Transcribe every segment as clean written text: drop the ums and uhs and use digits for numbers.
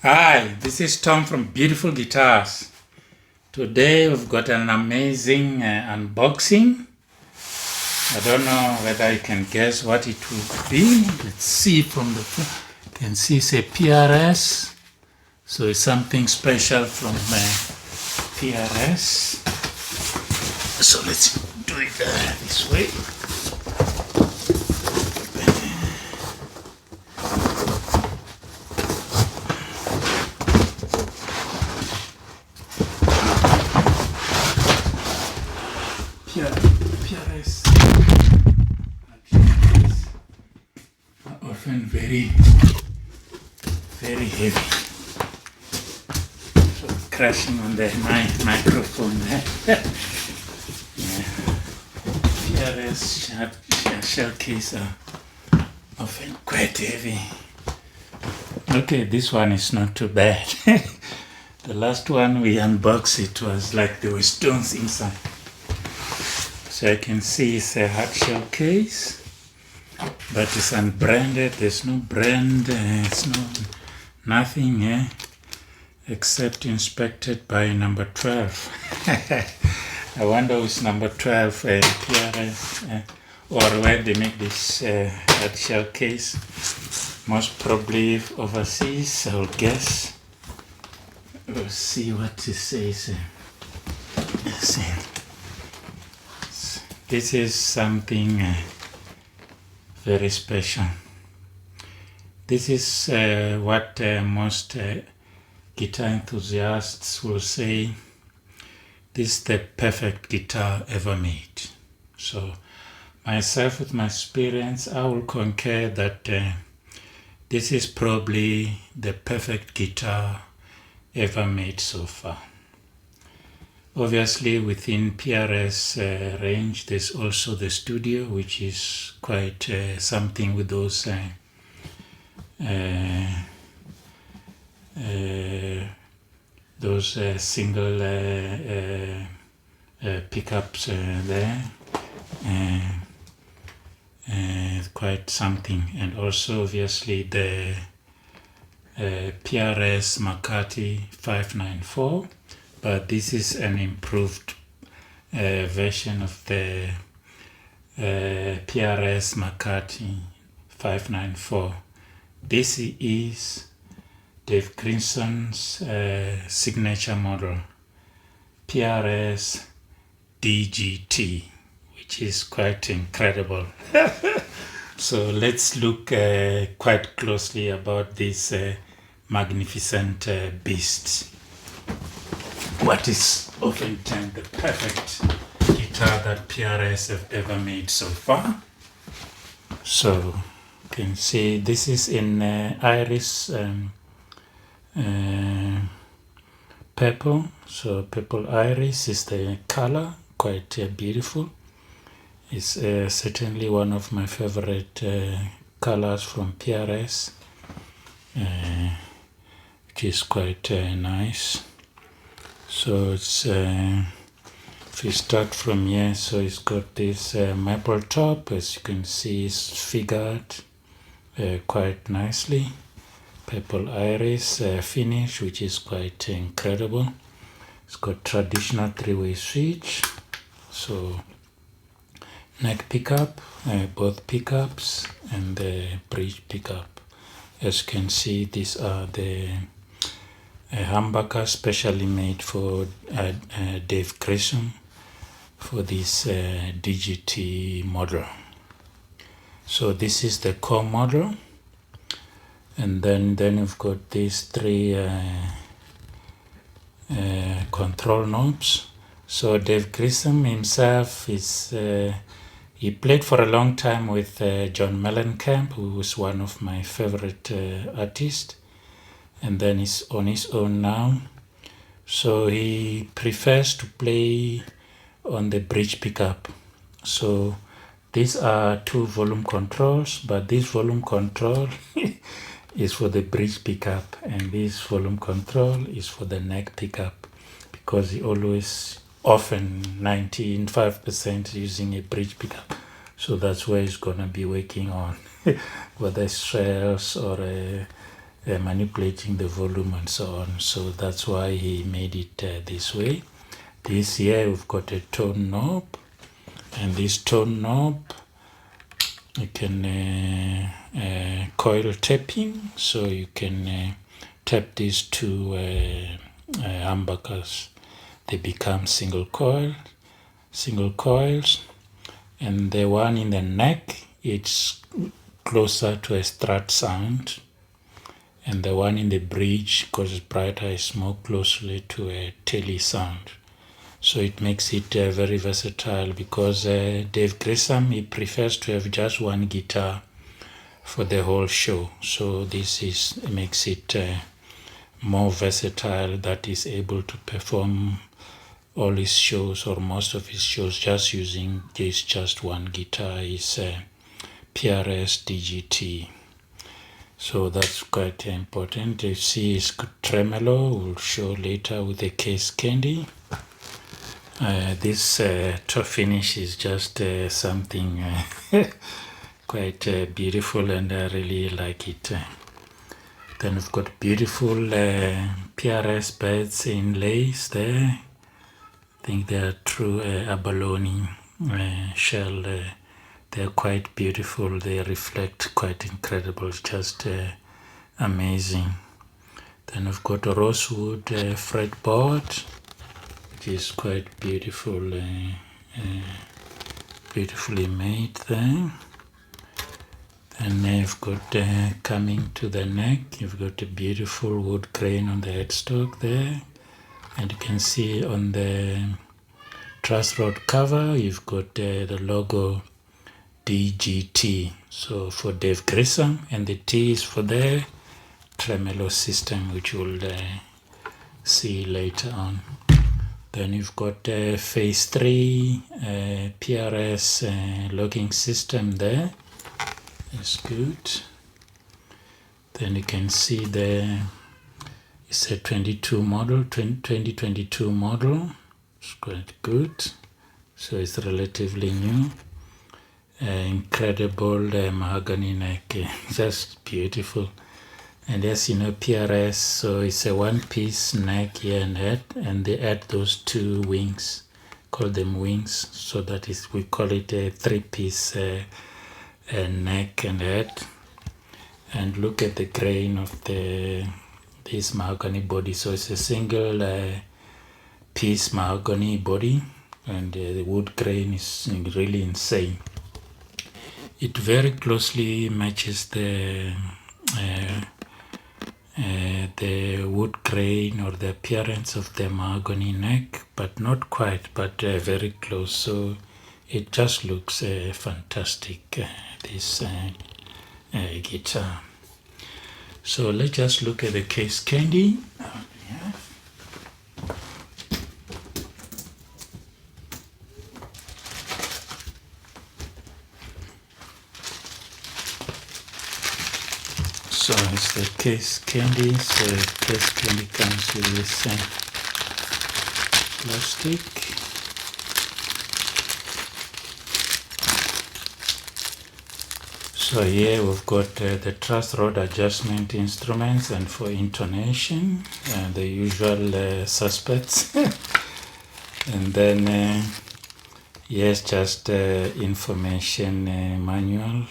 Hi, this is Tom from Beautiful Guitars. Today we've got an amazing unboxing. I don't know whether you can guess what it would be. Let's see from the front. You can see it's a PRS. So it's something special from PRS. So let's do it this way. PRS are often very heavy. So crashing on the microphone there. PRS shell case are often quite heavy. Okay, this one is not too bad. The last one we unboxed, it was like there were stones inside. So I can see it's a hard shell case, but it's unbranded. There's no brand, it's nothing except inspected by number 12. I wonder who's number 12 PRS or where they make this hard shell case. Most probably overseas, I would guess. We'll see what it says. This is something very special. This is what most guitar enthusiasts will say, this is the perfect guitar ever made. So myself, with my experience, I will concur that this is probably the perfect guitar ever made so far. Obviously, within PRS range, there's also the studio, which is quite something with those single pickups there. Quite something. And also, obviously, the PRS McCarthy 594. But this is an improved version of the PRS McCarthy 594. This is Dave Grissom's signature model, PRS DGT, which is quite incredible. So let's look quite closely about this magnificent beast. What is often termed the perfect guitar that PRS have ever made so far. So you can see this is in iris purple. So purple iris is the color, quite beautiful. It's certainly one of my favorite colors from PRS, which is quite nice. So it's if you start from here, so it's got this maple top, as you can see, it's figured quite nicely. Purple iris finish, which is quite incredible. It's got traditional three-way switch. So neck pickup, both pickups, and the bridge pickup. As you can see, these are the humbucker specially made for Dave Grissom for this DGT model. So this is the core model, and then you've got these three control knobs. So Dave Grissom himself is he played for a long time with John Mellencamp, who was one of my favorite artists. And then he's on his own now. So he prefers to play on the bridge pickup. So these are two volume controls, but this volume control is for the bridge pickup, and this volume control is for the neck pickup, because he always, often 95% using a bridge pickup. So that's where he's gonna be working on, whether it's shells or manipulating the volume and so on. So that's why he made it this way. This here we've got a tone knob, and this tone knob you can coil tapping, so you can tap these two humbuckers. They become single coils, and the one in the neck, it's closer to a Strat sound, and the one in the bridge, because it's brighter, is more closely to a Tele sound. So it makes it very versatile, because Dave Grissom, he prefers to have just one guitar for the whole show. So this makes it more versatile, that is able to perform all his shows or most of his shows just using this just one guitar. Is PRS DGT. So that's quite important. You see his tremolo, we'll show later with the case candy. This top finish is just something quite beautiful, and I really like it. Then we've got beautiful PRS beds inlays there. I think they are true abalone shell. They're quite beautiful. They reflect quite incredible, just amazing. Then we've got a rosewood fretboard, which is quite beautiful, beautifully made there. And you've got coming to the neck, you've got a beautiful wood grain on the headstock there. And you can see on the truss rod cover, you've got the logo DGT. So for Dave Grissom, and the T is for the tremolo system, which we'll see later on. Then you've got phase 3 PRS logging system there. It's good. Then you can see it's a 2022 model. It's quite good. So it's relatively new. Incredible mahogany neck, just beautiful. And as you know, PRS, so it's a one-piece neck here and head, and they add those two wings, call them wings, so that is, we call it a three-piece neck and head. And look at the grain of this mahogany body. So it's a single piece mahogany body, and the wood grain is really insane. It very closely matches the wood grain or the appearance of the mahogany neck, but not quite, but very close. So it just looks fantastic, this guitar. So let's just look at the case candy. So it's the case candy. So case candy comes with this plastic. So here we've got the truss rod adjustment instruments, and for intonation, the usual suspects. And then here's just information manual.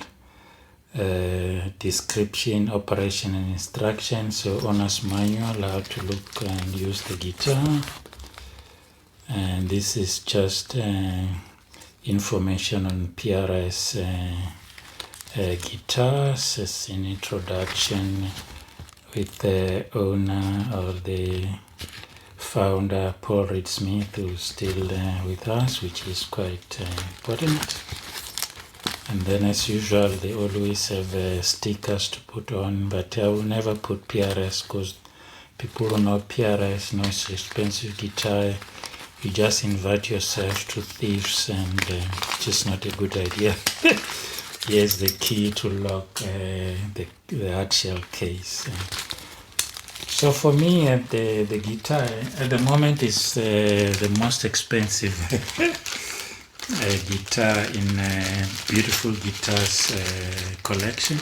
Description, operation and instruction. So owner's manual, how to look and use the guitar. And this is just information on PRS guitars as an introduction with the owner or the founder, Paul Reed Smith, who's still with us, which is quite important. And then as usual, they always have stickers to put on, but I will never put PRS, because people who know PRS know it's expensive guitar. You just invite yourself to thieves, and it's just not a good idea. Here's the key to lock the hard shell case. So for me, the guitar at the moment is the most expensive guitar in beautiful guitars collection.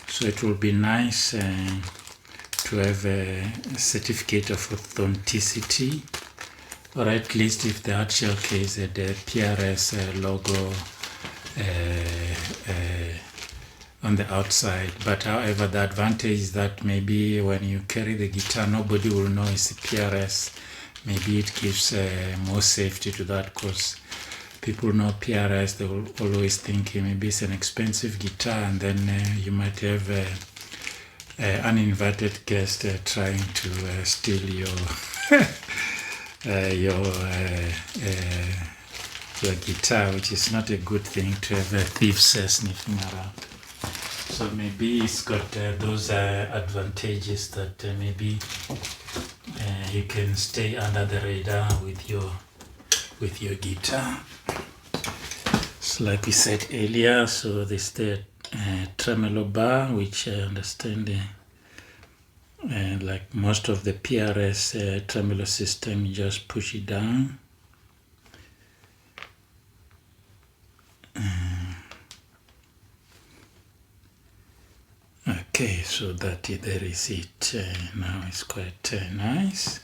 So it will be nice to have a certificate of authenticity, or at least if the actual case the PRS logo on the outside. But however, the advantage is that maybe when you carry the guitar, nobody will know it's a PRS. Maybe it gives more safety to that, because people know PRS, they will always think maybe it's an expensive guitar, and then you might have an uninvited guest trying to steal your guitar, which is not a good thing to have thieves sniffing around. So maybe it's got those advantages that maybe you can stay under the radar with your guitar. So like we said earlier, so this the tremolo bar, which I understand like most of the PRS tremolo system, you just push it down. Okay, so there is it. Now it's quite nice.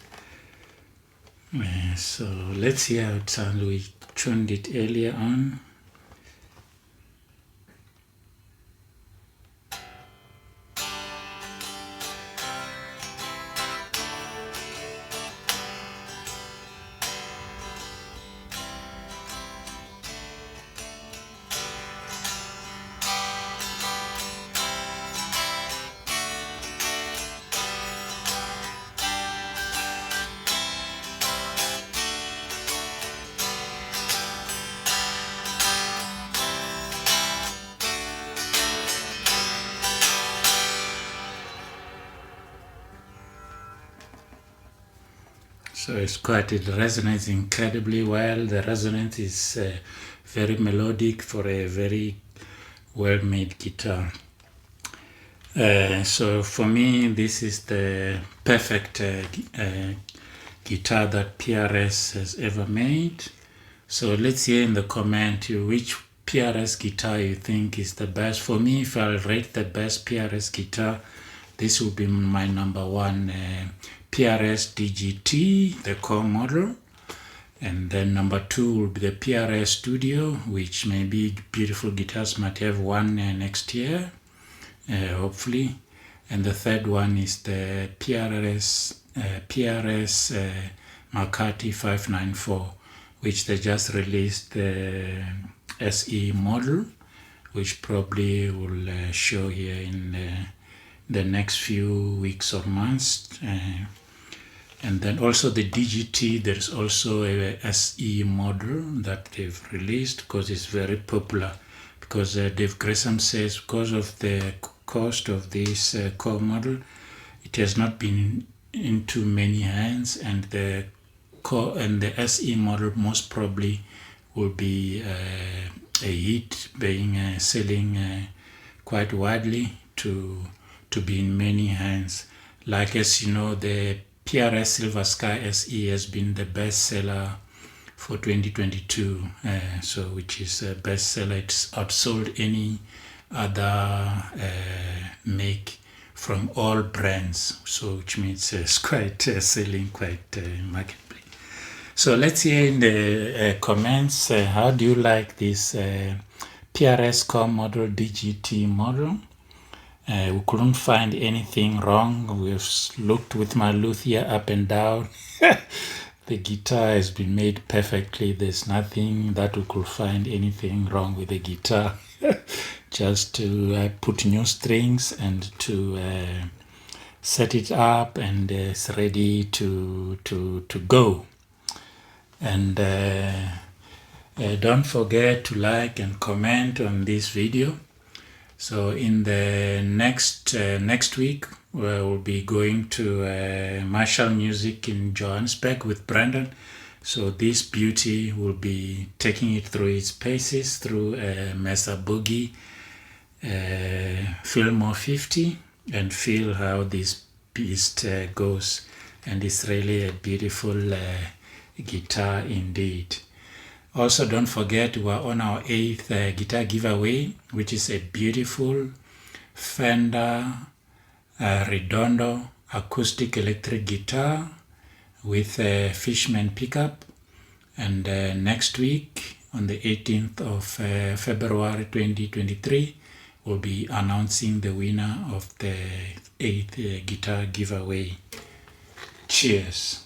So let's see how it sounds. We tuned it earlier on. So it resonates incredibly well. The resonance is very melodic for a very well-made guitar. So for me, this is the perfect guitar that PRS has ever made. So let's hear in the comment which PRS guitar you think is the best. For me, if I'll rate the best PRS guitar, this will be my number one, PRS DGT, the core model. And then number two will be the PRS Studio, which maybe beautiful guitars might have one next year, hopefully. And the third one is the PRS McCarthy 594, which they just released the SE model, which probably will show here in the next few weeks or months. And then also the DGT, there's also a SE model that they've released, because it's very popular. Because Dave Grissom says because of the cost of this core model, it has not been into many hands, and the core and the SE model most probably will be a hit, being selling quite widely to be in many hands. Like, as you know, the PRS Silver Sky SE has been the best seller for 2022, so which is a best seller. It's outsold any other make from all brands, so which means it's quite selling quite markedly. So let's hear in the comments, how do you like this PRS core model DGT model? We couldn't find anything wrong. We've looked with my luthier up and down. The guitar has been made perfectly. There's nothing that we could find anything wrong with the guitar. Just to put new strings and to set it up, and it's ready to go. And don't forget to like and comment on this video. So in the next week, we'll be going to Marshall Music in Johannesburg with Brandon. So this beauty will be taking it through its paces through Mesa Boogie Fillmore 50, and feel how this beast goes. And it's really a beautiful guitar indeed. Also, don't forget, we're on our 8th guitar giveaway, which is a beautiful Fender Redondo acoustic electric guitar with a Fishman pickup. And next week, on the 18th of February 2023, we'll be announcing the winner of the 8th guitar giveaway. Cheers.